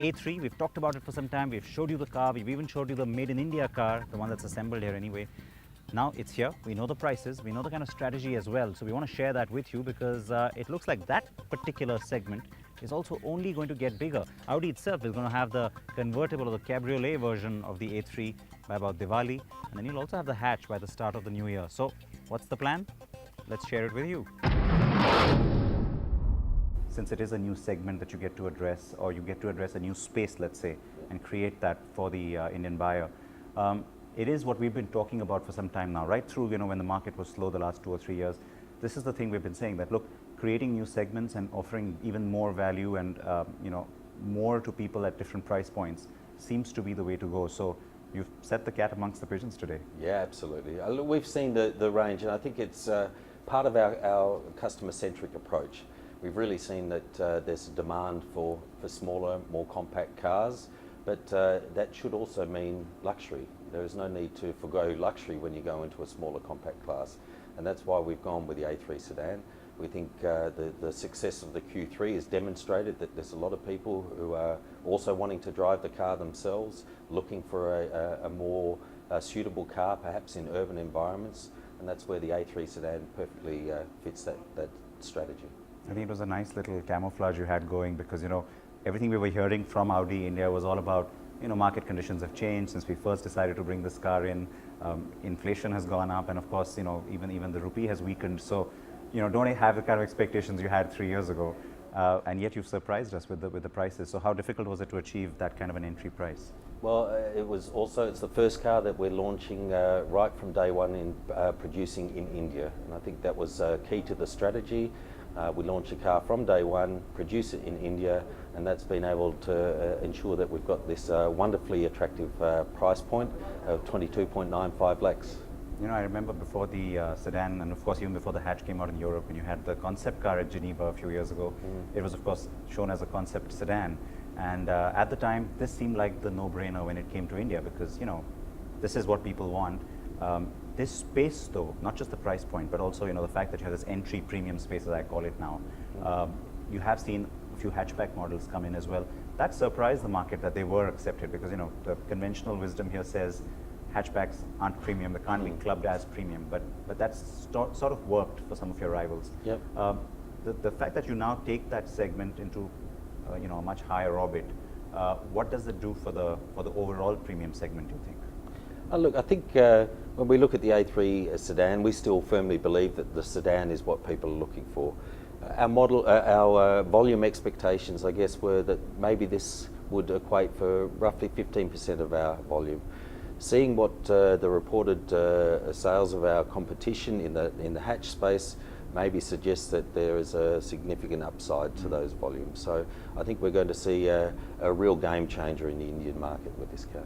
A3, we've talked about it for some time. We've showed you the car. We've even showed you the made in India car, the one that's assembled here anyway. Now it's here. We know the prices. We know the kind of strategy as well. So we want to share that with you because it looks like that particular segment is also only going to get bigger. Audi itself is going to have the convertible or the cabriolet version of the A3 by about Diwali. And then you'll also have the hatch by the start of the new year. So what's the plan? Let's share it with you. Since it is a new segment that you get to address, or you get to address a new space, let's say, and create that for the Indian buyer, it is what we've been talking about for some time now, right through, when the market was slow the last 2 or 3 years. This is the thing we've been saying, that look, creating new segments and offering even more value and more to people at different price points seems to be the way to go. So you've set the cat amongst the pigeons today. Yeah, absolutely. We've seen the range, and I think it's part of our customer-centric approach. We've really seen that there's a demand for smaller, more compact cars, but that should also mean luxury. There is no need to forgo luxury when you go into a smaller compact class, and that's why we've gone with the A3 sedan. We think the success of the Q3 has demonstrated that there's a lot of people who are also wanting to drive the car themselves, looking for a more suitable car, perhaps in urban environments, and that's where the A3 sedan perfectly fits that strategy. I think it was a nice little camouflage you had going because, everything we were hearing from Audi India was all about, market conditions have changed since we first decided to bring this car in. Inflation has gone up, and of course, even the rupee has weakened. So, don't have the kind of expectations you had 3 years ago, and yet you've surprised us with the prices. So how difficult was it to achieve that kind of an entry price? Well, it's the first car that we're launching right from day one in producing in India, and I think that was key to the strategy. We launch a car from day one, produce it in India, and that's been able to ensure that we've got this wonderfully attractive price point of 22.95 lakhs. I remember before the sedan, and of course even before the hatch came out in Europe, when you had the concept car at Geneva a few years ago, it was of course shown as a concept sedan. And at the time, this seemed like the no-brainer when it came to India because, this is what people want. This space though, not just the price point, but also, the fact that you have this entry premium space, as I call it now. You have seen a few hatchback models come in as well. That surprised the market that they were accepted because, the conventional wisdom here says hatchbacks aren't premium, they can't be clubbed as premium, but that's sort of worked for some of your rivals. Yep. The fact that you now take that segment into a much higher orbit, what does it do for the overall premium segment, do you think? Look, I think when we look at the A3 sedan, we still firmly believe that the sedan is what people are looking for. Our volume expectations, I guess, were that maybe this would equate for roughly 15% of our volume. Seeing what the reported sales of our competition in the hatch space maybe suggests that there is a significant upside to those volumes. So I think we're going to see a real game changer in the Indian market with this car.